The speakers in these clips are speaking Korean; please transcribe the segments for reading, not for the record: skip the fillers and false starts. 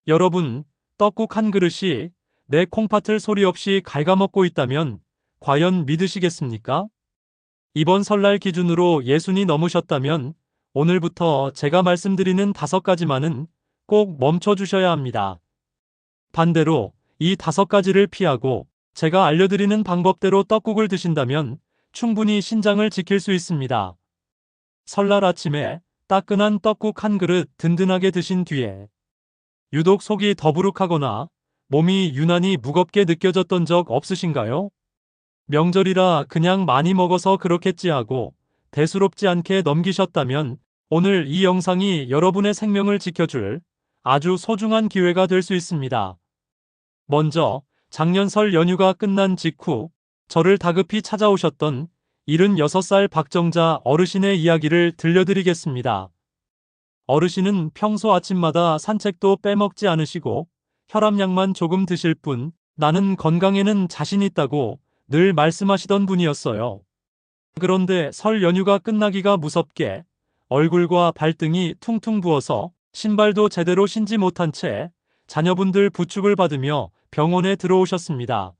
여러분, 떡국 한 그릇이 내 콩팥을 소리 없이 갉아먹고 있다면 과연 믿으시겠습니까? 이번 설날 기준으로 60이 넘으셨다면 오늘부터 제가 말씀드리는 5가지만은 꼭 멈춰주셔야 합니다. 반대로 이 5가지를 피하고 제가 알려드리는 방법대로 떡국을 드신다면 충분히 신장을 지킬 수 있습니다. 설날 아침에 따끈한 떡국 한 그릇 든든하게 드신 뒤에 유독 속이 더부룩하거나 몸이 유난히 무겁게 느껴졌던 적 없으신가요? 명절이라 그냥 많이 먹어서 그렇겠지 하고 대수롭지 않게 넘기셨다면 오늘 이 영상이 여러분의 생명을 지켜줄 아주 소중한 기회가 될 수 있습니다. 먼저 작년 설 연휴가 끝난 직후 저를 다급히 찾아오셨던 76살 박정자 어르신의 이야기를 들려드리겠습니다. 어르신은 평소 아침마다 산책도 빼먹지 않으시고 혈압약만 조금 드실 뿐 나는 건강에는 자신 있다고 늘 말씀하시던 분이었어요. 그런데 설 연휴가 끝나기가 무섭게 얼굴과 발등이 퉁퉁 부어서 신발도 제대로 신지 못한 채 자녀분들 부축을 받으며 병원에 들어오셨습니다.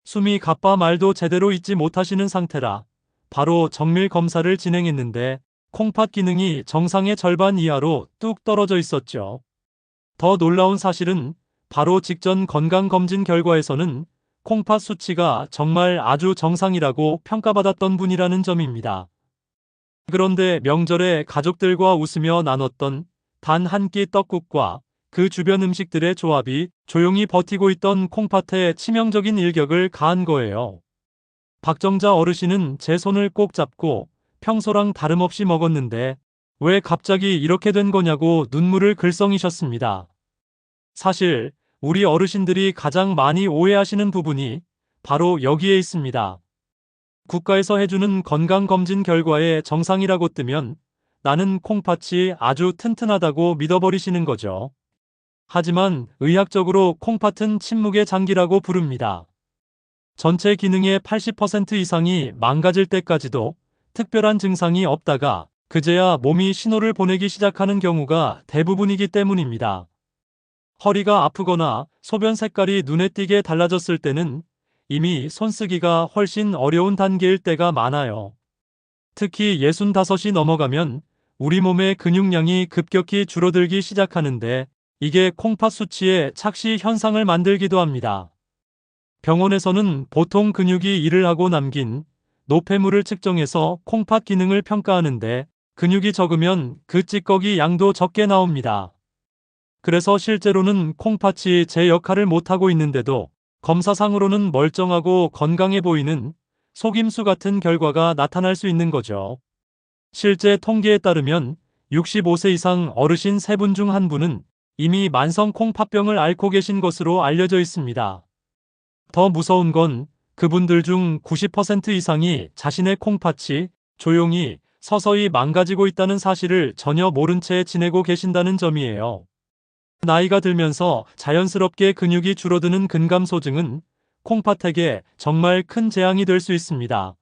숨이 가빠 말도 제대로 잇지 못하시는 상태라 바로 정밀 검사를 진행했는데 콩팥 기능이 정상의 절반 이하로 뚝 떨어져 있었죠. 더 놀라운 사실은 바로 직전 건강검진 결과에서는 콩팥 수치가 정말 아주 정상이라고 평가받았던 분이라는 점입니다. 그런데 명절에 가족들과 웃으며 나눴던 단 한 끼 떡국과 그 주변 음식들의 조합이 조용히 버티고 있던 콩팥에 치명적인 일격을 가한 거예요. 박정자 어르신은 제 손을 꼭 잡고 평소랑 다름없이 먹었는데 왜 갑자기 이렇게 된 거냐고 눈물을 글썽이셨습니다. 사실 우리 어르신들이 가장 많이 오해하시는 부분이 바로 여기에 있습니다. 국가에서 해주는 건강검진 결과에 정상이라고 뜨면 나는 콩팥이 아주 튼튼하다고 믿어버리시는 거죠. 하지만 의학적으로 콩팥은 침묵의 장기라고 부릅니다. 전체 기능의 80% 이상이 망가질 때까지도 특별한 증상이 없다가 그제야 몸이 신호를 보내기 시작하는 경우가 대부분이기 때문입니다. 허리가 아프거나 소변 색깔이 눈에 띄게 달라졌을 때는 이미 손쓰기가 훨씬 어려운 단계일 때가 많아요. 특히 65이 넘어가면 우리 몸의 근육량이 급격히 줄어들기 시작하는데 이게 콩팥 수치의 착시 현상을 만들기도 합니다. 병원에서는 보통 근육이 일을 하고 남긴 노폐물을 측정해서 콩팥 기능을 평가하는데 근육이 적으면 그 찌꺼기 양도 적게 나옵니다. 그래서 실제로는 콩팥이 제 역할을 못하고 있는데도 검사상으로는 멀쩡하고 건강해 보이는 속임수 같은 결과가 나타날 수 있는 거죠. 실제 통계에 따르면 65세 이상 어르신 3분 중 1분은 이미 만성 콩팥병을 앓고 계신 것으로 알려져 있습니다. 더 무서운 건 그분들 중 90% 이상이 자신의 콩팥이 조용히 서서히 망가지고 있다는 사실을 전혀 모른 채 지내고 계신다는 점이에요. 나이가 들면서 자연스럽게 근육이 줄어드는 근감소증은 콩팥에게 정말 큰 재앙이 될 수 있습니다.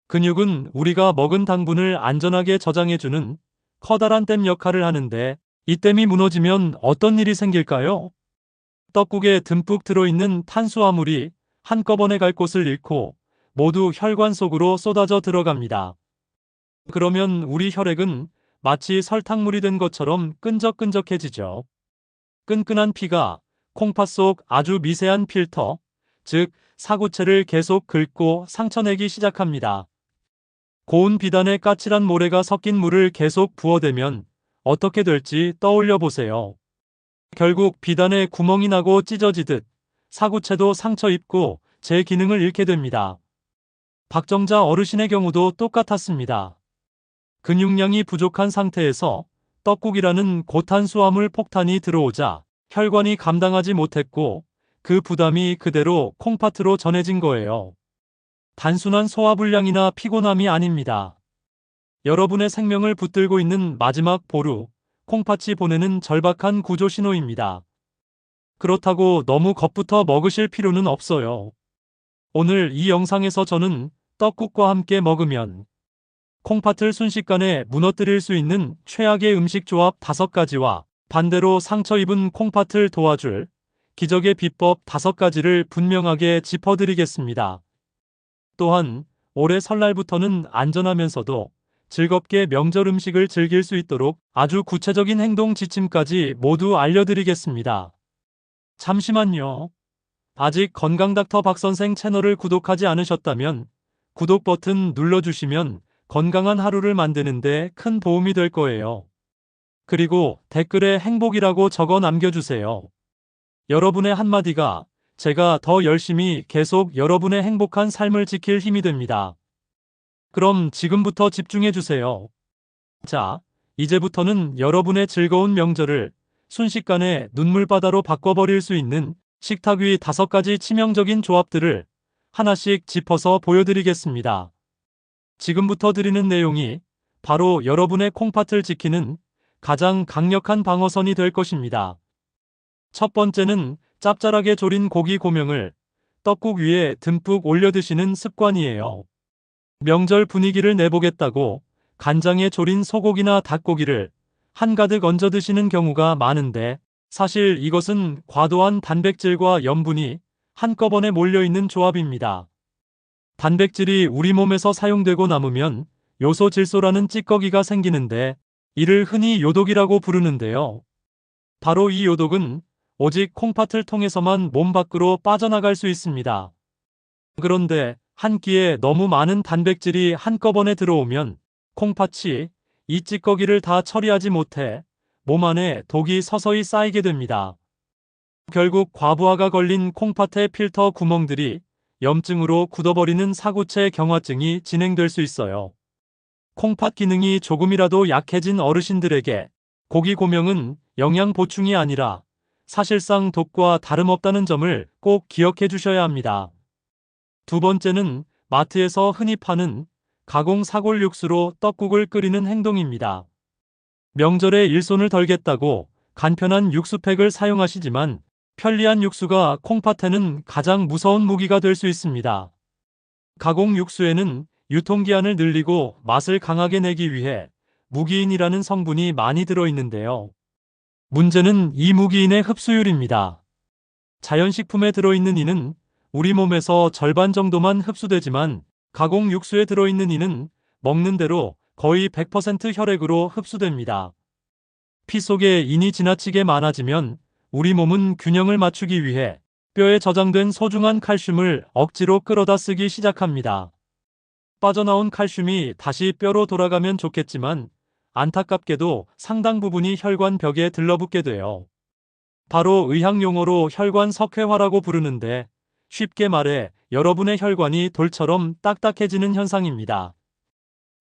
근육은 우리가 먹은 당분을 안전하게 저장해주는 커다란 댐 역할을 하는데 이 댐이 무너지면 어떤 일이 생길까요? 떡국에 듬뿍 들어있는 탄수화물이 한꺼번에 갈 곳을 잃고 모두 혈관 속으로 쏟아져 들어갑니다. 그러면 우리 혈액은 마치 설탕물이 된 것처럼 끈적끈적해지죠. 끈끈한 피가 콩팥 속 아주 미세한 필터, 즉 사구체를 계속 긁고 상처내기 시작합니다. 고운 비단에 까칠한 모래가 섞인 물을 계속 부어대면 어떻게 될지 떠올려 보세요. 결국 비단에 구멍이 나고 찢어지듯 사구체도 상처 입고 제 기능을 잃게 됩니다. 박정자 어르신의 경우도 똑같았습니다. 근육량이 부족한 상태에서 떡국이라는 고탄수화물 폭탄이 들어오자 혈관이 감당하지 못했고 그 부담이 그대로 콩팥으로 전해진 거예요. 단순한 소화불량이나 피곤함이 아닙니다. 여러분의 생명을 붙들고 있는 마지막 보루, 콩팥이 보내는 절박한 구조 신호입니다. 그렇다고 너무 겁부터 먹으실 필요는 없어요. 오늘 이 영상에서 저는 떡국과 함께 먹으면 콩팥을 순식간에 무너뜨릴 수 있는 최악의 음식 조합 5가지와 반대로 상처 입은 콩팥을 도와줄 기적의 비법 5가지를 분명하게 짚어드리겠습니다. 또한 올해 설날부터는 안전하면서도 즐겁게 명절 음식을 즐길 수 있도록 아주 구체적인 행동 지침까지 모두 알려드리겠습니다. 잠시만요. 아직 건강닥터 박선생 채널을 구독하지 않으셨다면 구독 버튼 눌러주시면 건강한 하루를 만드는데 큰 도움이 될 거예요. 그리고 댓글에 행복이라고 적어 남겨주세요. 여러분의 한마디가 제가 더 열심히 계속 여러분의 행복한 삶을 지킬 힘이 됩니다. 그럼 지금부터 집중해주세요. 자, 이제부터는 여러분의 즐거운 명절을 순식간에 눈물바다로 바꿔버릴 수 있는 식탁 위 5가지 치명적인 조합들을 하나씩 짚어서 보여드리겠습니다. 지금부터 드리는 내용이 바로 여러분의 콩팥을 지키는 가장 강력한 방어선이 될 것입니다. 첫 번째는 짭짤하게 졸인 고기 고명을 떡국 위에 듬뿍 올려 드시는 습관이에요. 명절 분위기를 내보겠다고 간장에 졸인 소고기나 닭고기를 한가득 얹어 드시는 경우가 많은데 사실 이것은 과도한 단백질과 염분이 한꺼번에 몰려있는 조합입니다. 단백질이 우리 몸에서 사용되고 남으면 요소질소라는 찌꺼기가 생기는데 이를 흔히 요독이라고 부르는데요. 바로 이 요독은 오직 콩팥을 통해서만 몸 밖으로 빠져나갈 수 있습니다. 그런데 한 끼에 너무 많은 단백질이 한꺼번에 들어오면 콩팥이 이 찌꺼기를 다 처리하지 못해 몸 안에 독이 서서히 쌓이게 됩니다. 결국 과부하가 걸린 콩팥의 필터 구멍들이 염증으로 굳어버리는 사구체 경화증이 진행될 수 있어요. 콩팥 기능이 조금이라도 약해진 어르신들에게 고기 고명은 영양 보충이 아니라 사실상 독과 다름없다는 점을 꼭 기억해 주셔야 합니다. 두 번째는 마트에서 흔히 파는 가공 사골 육수로 떡국을 끓이는 행동입니다. 명절에 일손을 덜겠다고 간편한 육수팩을 사용하시지만 편리한 육수가 콩팥에는 가장 무서운 무기가 될 수 있습니다. 가공 육수에는 유통기한을 늘리고 맛을 강하게 내기 위해 무기인이라는 성분이 많이 들어있는데요. 문제는 이 무기인의 흡수율입니다. 자연식품에 들어있는 이는 우리 몸에서 절반 정도만 흡수되지만 가공 육수에 들어있는 이는 먹는 대로 거의 100% 혈액으로 흡수됩니다. 피 속에 인이 지나치게 많아지면 우리 몸은 균형을 맞추기 위해 뼈에 저장된 소중한 칼슘을 억지로 끌어다 쓰기 시작합니다. 빠져나온 칼슘이 다시 뼈로 돌아가면 좋겠지만 안타깝게도 상당 부분이 혈관 벽에 들러붙게 돼요. 바로 의학 용어로 혈관 석회화라고 부르는데 쉽게 말해 여러분의 혈관이 돌처럼 딱딱해지는 현상입니다.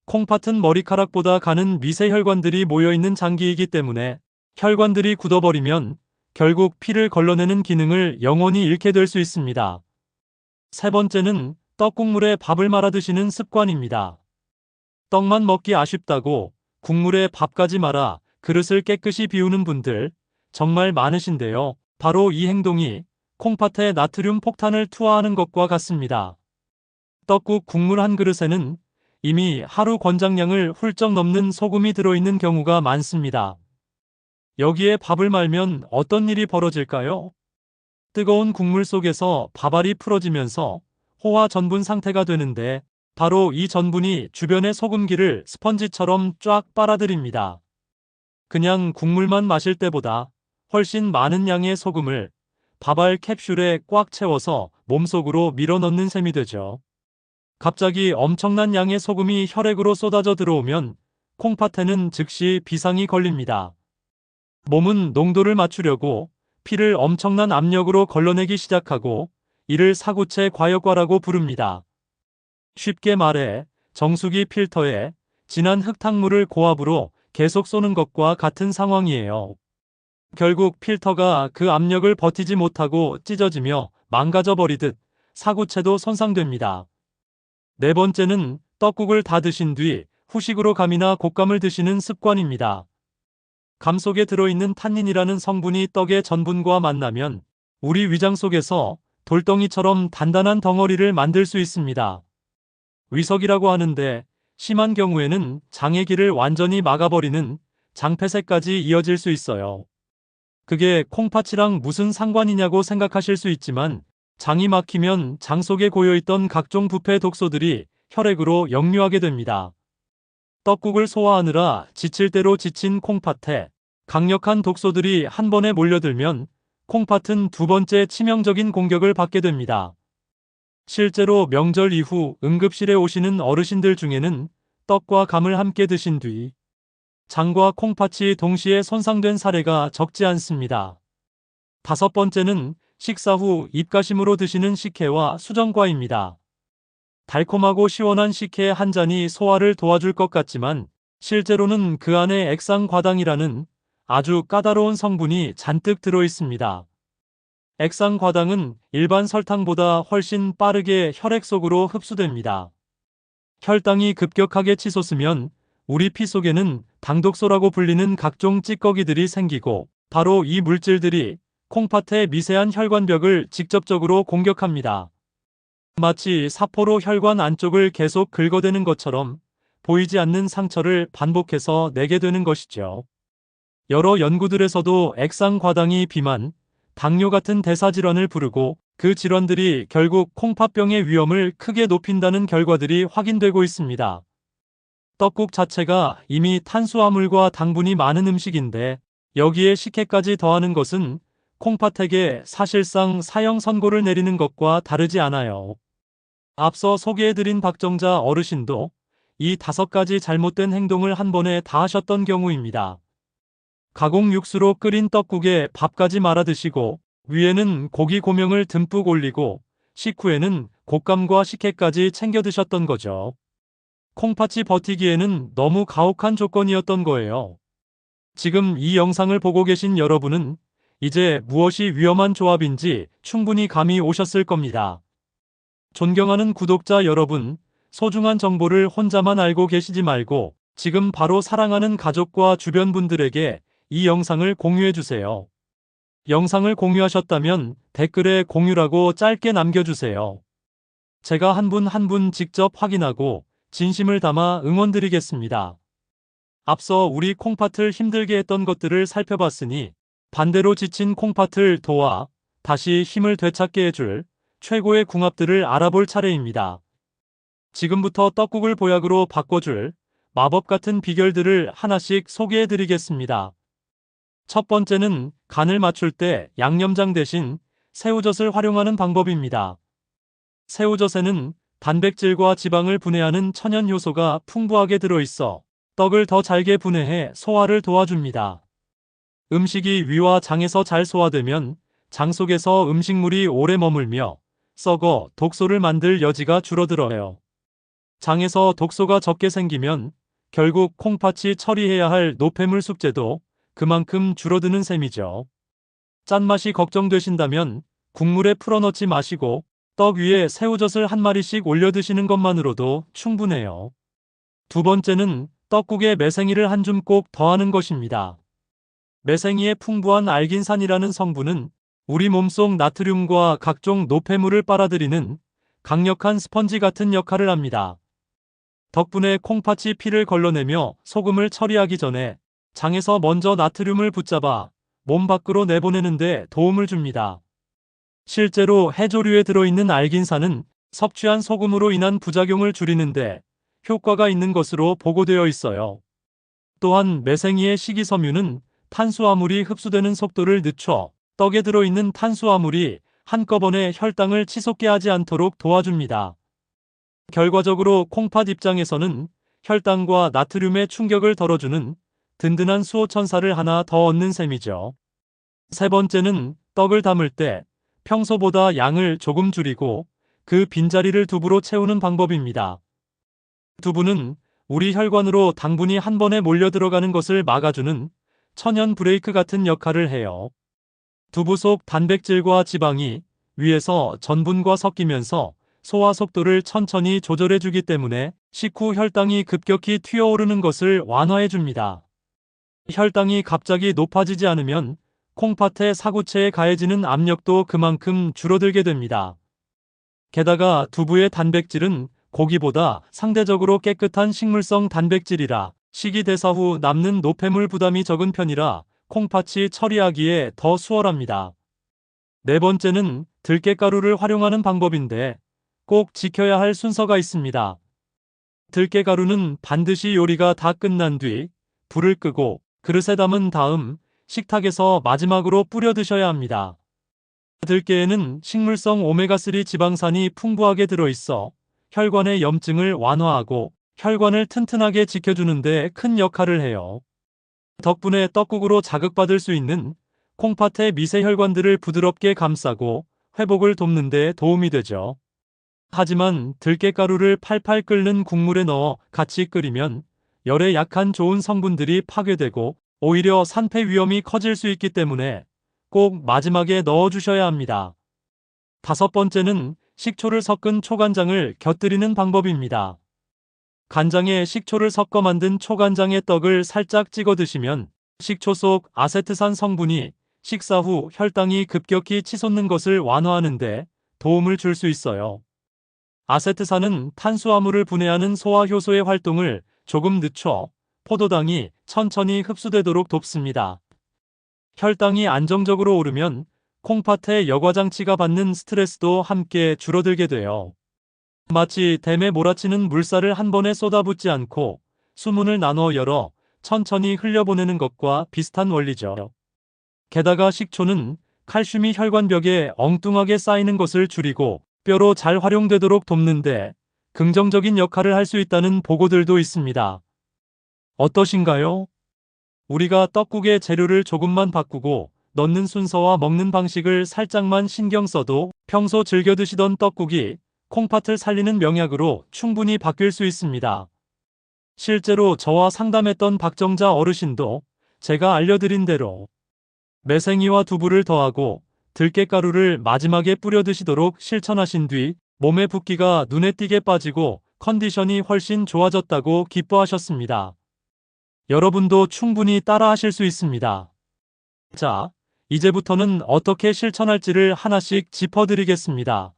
콩팥은 머리카락보다 가는 미세혈관들이 모여있는 장기이기 때문에 혈관들이 굳어버리면 결국 피를 걸러내는 기능을 영원히 잃게 될 수 있습니다. 세 번째는 떡국물에 밥을 말아 드시는 습관입니다. 떡만 먹기 아쉽다고 국물에 밥까지 말아 그릇을 깨끗이 비우는 분들 정말 많으신데요. 바로 이 행동이 콩팥에 나트륨 폭탄을 투하하는 것과 같습니다. 떡국 국물 한 그릇에는 이미 하루 권장량을 훌쩍 넘는 소금이 들어있는 경우가 많습니다. 여기에 밥을 말면 어떤 일이 벌어질까요? 뜨거운 국물 속에서 밥알이 풀어지면서 호화 전분 상태가 되는데 바로 이 전분이 주변의 소금기를 스펀지처럼 쫙 빨아들입니다. 그냥 국물만 마실 때보다 훨씬 많은 양의 소금을 밥알 캡슐에 꽉 채워서 몸속으로 밀어넣는 셈이 되죠. 갑자기 엄청난 양의 소금이 혈액으로 쏟아져 들어오면 콩팥에는 즉시 비상이 걸립니다. 몸은 농도를 맞추려고 피를 엄청난 압력으로 걸러내기 시작하고 이를 사구체 과역과라고 부릅니다. 쉽게 말해 정수기 필터에 진한 흙탕물을 고압으로 계속 쏘는 것과 같은 상황이에요. 결국 필터가 그 압력을 버티지 못하고 찢어지며 망가져 버리듯 사구체도 손상됩니다. 네 번째는 떡국을 다 드신 뒤 후식으로 감이나 곶감을 드시는 습관입니다. 감 속에 들어있는 탄닌이라는 성분이 떡의 전분과 만나면 우리 위장 속에서 돌덩이처럼 단단한 덩어리를 만들 수 있습니다. 위석이라고 하는데 심한 경우에는 장의 길을 완전히 막아버리는 장폐색까지 이어질 수 있어요. 그게 콩팥이랑 무슨 상관이냐고 생각하실 수 있지만 장이 막히면 장 속에 고여있던 각종 부패 독소들이 혈액으로 역류하게 됩니다. 떡국을 소화하느라 지칠 대로 지친 콩팥에 강력한 독소들이 한 번에 몰려들면 콩팥은 두 번째 치명적인 공격을 받게 됩니다. 실제로 명절 이후 응급실에 오시는 어르신들 중에는 떡과 감을 함께 드신 뒤 장과 콩팥이 동시에 손상된 사례가 적지 않습니다. 다섯 번째는 식사 후 입가심으로 드시는 식혜와 수정과입니다. 달콤하고 시원한 식혜 한 잔이 소화를 도와줄 것 같지만 실제로는 그 안에 액상과당이라는 아주 까다로운 성분이 잔뜩 들어 있습니다. 액상과당은 일반 설탕보다 훨씬 빠르게 혈액 속으로 흡수됩니다. 혈당이 급격하게 치솟으면 우리 피 속에는 당독소라고 불리는 각종 찌꺼기들이 생기고 바로 이 물질들이 콩팥의 미세한 혈관벽을 직접적으로 공격합니다. 마치 사포로 혈관 안쪽을 계속 긁어대는 것처럼 보이지 않는 상처를 반복해서 내게 되는 것이죠. 여러 연구들에서도 액상과당이 비만, 당뇨 같은 대사질환을 부르고 그 질환들이 결국 콩팥병의 위험을 크게 높인다는 결과들이 확인되고 있습니다. 떡국 자체가 이미 탄수화물과 당분이 많은 음식인데 여기에 식혜까지 더하는 것은 콩팥에게 사실상 사형 선고를 내리는 것과 다르지 않아요. 앞서 소개해드린 박정자 어르신도 이 5가지 잘못된 행동을 한 번에 다 하셨던 경우입니다. 가공 육수로 끓인 떡국에 밥까지 말아 드시고 위에는 고기 고명을 듬뿍 올리고 식후에는 곶감과 식혜까지 챙겨 드셨던 거죠. 콩팥이 버티기에는 너무 가혹한 조건이었던 거예요. 지금 이 영상을 보고 계신 여러분은 이제 무엇이 위험한 조합인지 충분히 감이 오셨을 겁니다. 존경하는 구독자 여러분, 소중한 정보를 혼자만 알고 계시지 말고 지금 바로 사랑하는 가족과 주변 분들에게 이 영상을 공유해주세요. 영상을 공유하셨다면 댓글에 공유라고 짧게 남겨주세요. 제가 한 분 한 분 직접 확인하고 진심을 담아 응원드리겠습니다. 앞서 우리 콩팥을 힘들게 했던 것들을 살펴봤으니 반대로 지친 콩팥을 도와 다시 힘을 되찾게 해줄 최고의 궁합들을 알아볼 차례입니다. 지금부터 떡국을 보약으로 바꿔줄 마법 같은 비결들을 하나씩 소개해드리겠습니다. 첫 번째는 간을 맞출 때 양념장 대신 새우젓을 활용하는 방법입니다. 새우젓에는 단백질과 지방을 분해하는 천연 효소가 풍부하게 들어있어 떡을 더 잘게 분해해 소화를 도와줍니다. 음식이 위와 장에서 잘 소화되면 장 속에서 음식물이 오래 머물며 썩어 독소를 만들 여지가 줄어들어요. 장에서 독소가 적게 생기면 결국 콩팥이 처리해야 할 노폐물 숙제도 그만큼 줄어드는 셈이죠. 짠맛이 걱정되신다면 국물에 풀어넣지 마시고 떡 위에 새우젓을 한 마리씩 올려 드시는 것만으로도 충분해요. 두 번째는 떡국에 매생이를 한 줌 꼭 더하는 것입니다. 매생이의 풍부한 알긴산이라는 성분은 우리 몸속 나트륨과 각종 노폐물을 빨아들이는 강력한 스펀지 같은 역할을 합니다. 덕분에 콩팥이 피를 걸러내며 소금을 처리하기 전에 장에서 먼저 나트륨을 붙잡아 몸 밖으로 내보내는 데 도움을 줍니다. 실제로 해조류에 들어있는 알긴산은 섭취한 소금으로 인한 부작용을 줄이는데 효과가 있는 것으로 보고되어 있어요. 또한 매생이의 식이섬유는 탄수화물이 흡수되는 속도를 늦춰 떡에 들어있는 탄수화물이 한꺼번에 혈당을 치솟게 하지 않도록 도와줍니다. 결과적으로 콩팥 입장에서는 혈당과 나트륨의 충격을 덜어주는 든든한 수호천사를 하나 더 얻는 셈이죠. 세 번째는 떡을 담을 때 평소보다 양을 조금 줄이고 그 빈자리를 두부로 채우는 방법입니다. 두부는 우리 혈관으로 당분이 한 번에 몰려 들어가는 것을 막아주는 천연 브레이크 같은 역할을 해요. 두부 속 단백질과 지방이 위에서 전분과 섞이면서 소화 속도를 천천히 조절해주기 때문에 식후 혈당이 급격히 튀어오르는 것을 완화해줍니다. 혈당이 갑자기 높아지지 않으면 콩팥의 사구체에 가해지는 압력도 그만큼 줄어들게 됩니다. 게다가 두부의 단백질은 고기보다 상대적으로 깨끗한 식물성 단백질이라 식이대사 후 남는 노폐물 부담이 적은 편이라 콩팥이 처리하기에 더 수월합니다. 네 번째는 들깨가루를 활용하는 방법인데 꼭 지켜야 할 순서가 있습니다. 들깨가루는 반드시 요리가 다 끝난 뒤 불을 끄고 그릇에 담은 다음 식탁에서 마지막으로 뿌려 드셔야 합니다. 들깨에는 식물성 오메가3 지방산이 풍부하게 들어있어 혈관의 염증을 완화하고 혈관을 튼튼하게 지켜주는 데 큰 역할을 해요. 덕분에 떡국으로 자극받을 수 있는 콩팥의 미세 혈관들을 부드럽게 감싸고 회복을 돕는 데 도움이 되죠. 하지만 들깨가루를 팔팔 끓는 국물에 넣어 같이 끓이면 열에 약한 좋은 성분들이 파괴되고 오히려 산패 위험이 커질 수 있기 때문에 꼭 마지막에 넣어주셔야 합니다. 다섯 번째는 식초를 섞은 초간장을 곁들이는 방법입니다. 간장에 식초를 섞어 만든 초간장의 떡을 살짝 찍어 드시면 식초 속 아세트산 성분이 식사 후 혈당이 급격히 치솟는 것을 완화하는데 도움을 줄 수 있어요. 아세트산은 탄수화물을 분해하는 소화효소의 활동을 조금 늦춰 포도당이 천천히 흡수되도록 돕습니다. 혈당이 안정적으로 오르면 콩팥의 여과장치가 받는 스트레스도 함께 줄어들게 돼요. 마치 댐에 몰아치는 물살을 한 번에 쏟아붓지 않고 수문을 나눠 열어 천천히 흘려보내는 것과 비슷한 원리죠. 게다가 식초는 칼슘이 혈관벽에 엉뚱하게 쌓이는 것을 줄이고 뼈로 잘 활용되도록 돕는데 긍정적인 역할을 할 수 있다는 보고들도 있습니다. 어떠신가요? 우리가 떡국의 재료를 조금만 바꾸고 넣는 순서와 먹는 방식을 살짝만 신경 써도 평소 즐겨 드시던 떡국이 콩팥을 살리는 명약으로 충분히 바뀔 수 있습니다. 실제로 저와 상담했던 박정자 어르신도 제가 알려드린 대로 매생이와 두부를 더하고 들깨가루를 마지막에 뿌려 드시도록 실천하신 뒤 몸의 붓기가 눈에 띄게 빠지고 컨디션이 훨씬 좋아졌다고 기뻐하셨습니다. 여러분도 충분히 따라하실 수 있습니다. 자, 이제부터는 어떻게 실천할지를 하나씩 짚어드리겠습니다.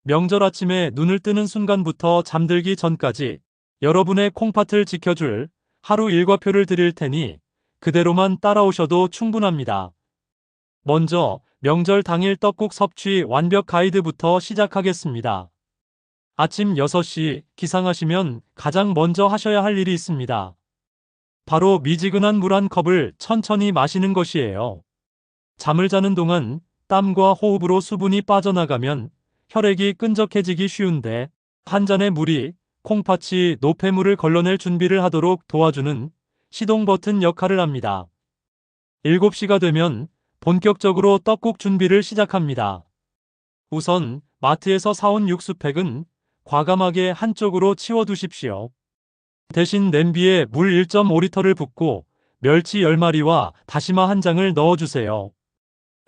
명절 아침에 눈을 뜨는 순간부터 잠들기 전까지 여러분의 콩팥을 지켜줄 하루 일과표를 드릴 테니 그대로만 따라오셔도 충분합니다. 먼저 명절 당일 떡국 섭취 완벽 가이드부터 시작하겠습니다. 아침 6시 기상하시면 가장 먼저 하셔야 할 일이 있습니다. 바로 미지근한 물 한 컵을 천천히 마시는 것이에요. 잠을 자는 동안 땀과 호흡으로 수분이 빠져나가면 혈액이 끈적해지기 쉬운데 한 잔의 물이 콩팥이 노폐물을 걸러낼 준비를 하도록 도와주는 시동 버튼 역할을 합니다. 7시가 되면 본격적으로 떡국 준비를 시작합니다. 우선 마트에서 사온 육수팩은 과감하게 한쪽으로 치워두십시오. 대신 냄비에 물 1.5리터를 붓고 멸치 10마리와 다시마 1장을 넣어주세요.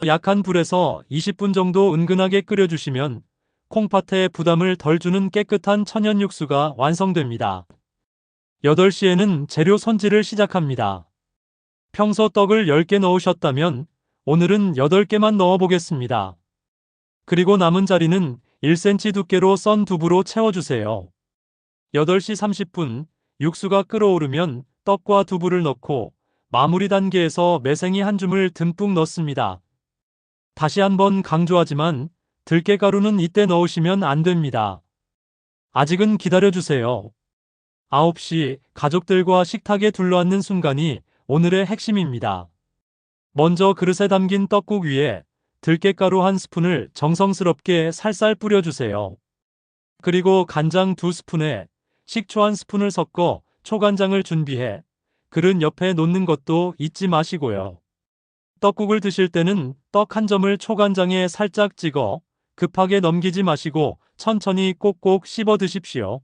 약한 불에서 20분 정도 은근하게 끓여주시면 콩팥에 부담을 덜 주는 깨끗한 천연 육수가 완성됩니다. 8시에는 재료 손질을 시작합니다. 평소 떡을 10개 넣으셨다면 오늘은 8개만 넣어보겠습니다. 그리고 남은 자리는 1cm 두께로 썬 두부로 채워주세요. 8시 30분 육수가 끓어오르면 떡과 두부를 넣고 마무리 단계에서 매생이 한 줌을 듬뿍 넣습니다. 다시 한번 강조하지만 들깨가루는 이때 넣으시면 안 됩니다. 아직은 기다려주세요. 9시 가족들과 식탁에 둘러앉는 순간이 오늘의 핵심입니다. 먼저 그릇에 담긴 떡국 위에 들깨가루 한 스푼을 정성스럽게 살살 뿌려주세요. 그리고 간장 2스푼에 식초 1스푼을 섞어 초간장을 준비해 그릇 옆에 놓는 것도 잊지 마시고요. 떡국을 드실 때는 떡 한 점을 초간장에 살짝 찍어 급하게 넘기지 마시고 천천히 꼭꼭 씹어 드십시오.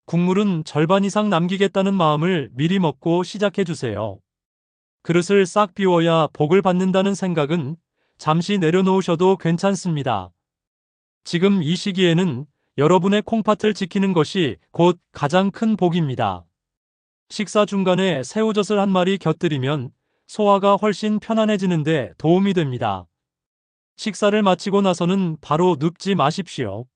국물은 절반 이상 남기겠다는 마음을 미리 먹고 시작해 주세요. 그릇을 싹 비워야 복을 받는다는 생각은 잠시 내려놓으셔도 괜찮습니다. 지금 이 시기에는 여러분의 콩팥을 지키는 것이 곧 가장 큰 복입니다. 식사 중간에 새우젓을 한 마리 곁들이면 소화가 훨씬 편안해지는데 도움이 됩니다. 식사를 마치고 나서는 바로 눕지 마십시오.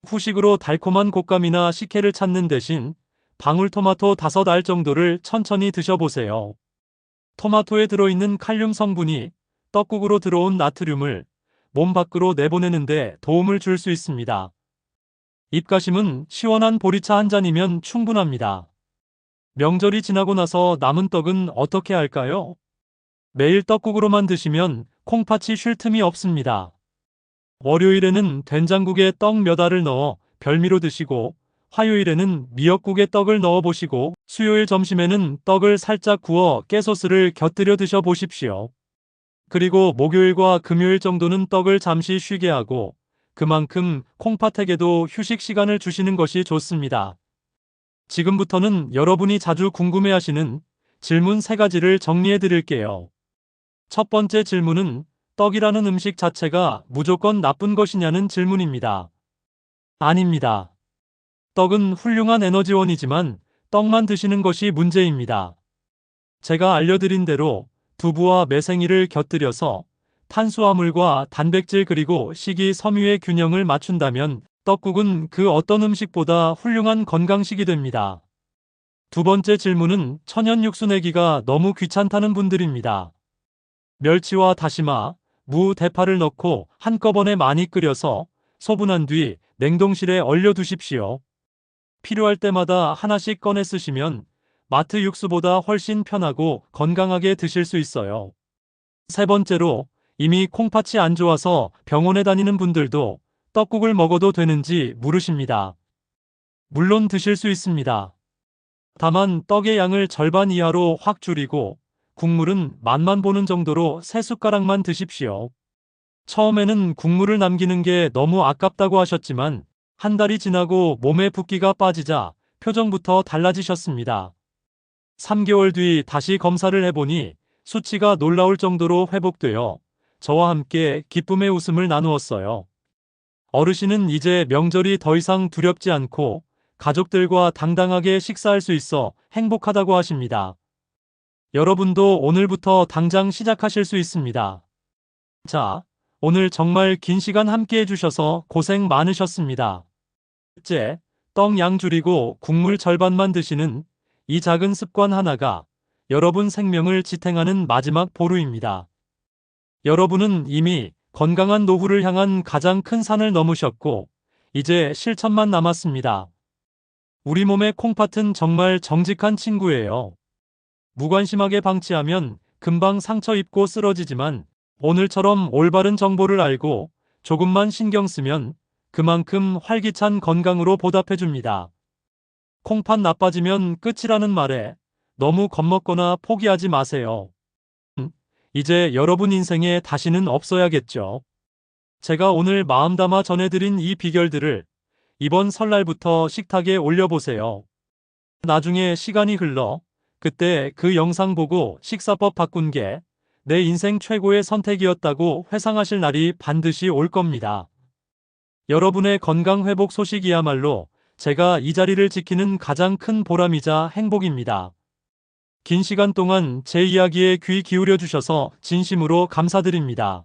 후식으로 달콤한 곶감이나 식혜를 찾는 대신 방울토마토 5알 정도를 천천히 드셔보세요. 토마토에 들어있는 칼륨 성분이 떡국으로 들어온 나트륨을 몸 밖으로 내보내는데 도움을 줄 수 있습니다. 입가심은 시원한 보리차 한 잔이면 충분합니다. 명절이 지나고 나서 남은 떡은 어떻게 할까요? 매일 떡국으로만 드시면 콩팥이 쉴 틈이 없습니다. 월요일에는 된장국에 떡 몇 알을 넣어 별미로 드시고, 화요일에는 미역국에 떡을 넣어 보시고, 수요일 점심에는 떡을 살짝 구워 깨소스를 곁들여 드셔 보십시오. 그리고 목요일과 금요일 정도는 떡을 잠시 쉬게 하고, 그만큼 콩팥에게도 휴식 시간을 주시는 것이 좋습니다. 지금부터는 여러분이 자주 궁금해하시는 질문 3가지를 정리해 드릴게요. 첫 번째 질문은 떡이라는 음식 자체가 무조건 나쁜 것이냐는 질문입니다. 아닙니다. 떡은 훌륭한 에너지원이지만 떡만 드시는 것이 문제입니다. 제가 알려드린 대로 두부와 매생이를 곁들여서 탄수화물과 단백질 그리고 식이섬유의 균형을 맞춘다면 떡국은 그 어떤 음식보다 훌륭한 건강식이 됩니다. 두 번째 질문은 천연 육수 내기가 너무 귀찮다는 분들입니다. 멸치와 다시마, 무, 대파를 넣고 한꺼번에 많이 끓여서 소분한 뒤 냉동실에 얼려 두십시오. 필요할 때마다 하나씩 꺼내 쓰시면 마트 육수보다 훨씬 편하고 건강하게 드실 수 있어요. 세 번째로, 이미 콩팥이 안 좋아서 병원에 다니는 분들도 떡국을 먹어도 되는지 물으십니다. 물론 드실 수 있습니다. 다만 떡의 양을 절반 이하로 확 줄이고 국물은 맛만 보는 정도로 3숟가락만 드십시오. 처음에는 국물을 남기는 게 너무 아깝다고 하셨지만 한 달이 지나고 몸에 붓기가 빠지자 표정부터 달라지셨습니다. 3개월 뒤 다시 검사를 해보니 수치가 놀라울 정도로 회복되어 저와 함께 기쁨의 웃음을 나누었어요. 어르신은 이제 명절이 더 이상 두렵지 않고 가족들과 당당하게 식사할 수 있어 행복하다고 하십니다. 여러분도 오늘부터 당장 시작하실 수 있습니다. 자, 오늘 정말 긴 시간 함께 해주셔서 고생 많으셨습니다. 첫째, 떡 양 줄이고 국물 절반만 드시는 이 작은 습관 하나가 여러분 생명을 지탱하는 마지막 보루입니다. 여러분은 이미 건강한 노후를 향한 가장 큰 산을 넘으셨고, 이제 실천만 남았습니다. 우리 몸의 콩팥은 정말 정직한 친구예요. 무관심하게 방치하면 금방 상처 입고 쓰러지지만 오늘처럼 올바른 정보를 알고 조금만 신경 쓰면 그만큼 활기찬 건강으로 보답해줍니다. 콩팥 나빠지면 끝이라는 말에 너무 겁먹거나 포기하지 마세요. 이제 여러분 인생에 다시는 없어야겠죠. 제가 오늘 마음 담아 전해드린 이 비결들을 이번 설날부터 식탁에 올려보세요. 나중에 시간이 흘러 그때 그 영상 보고 식사법 바꾼 게 내 인생 최고의 선택이었다고 회상하실 날이 반드시 올 겁니다. 여러분의 건강 회복 소식이야말로 제가 이 자리를 지키는 가장 큰 보람이자 행복입니다. 긴 시간 동안 제 이야기에 귀 기울여 주셔서 진심으로 감사드립니다.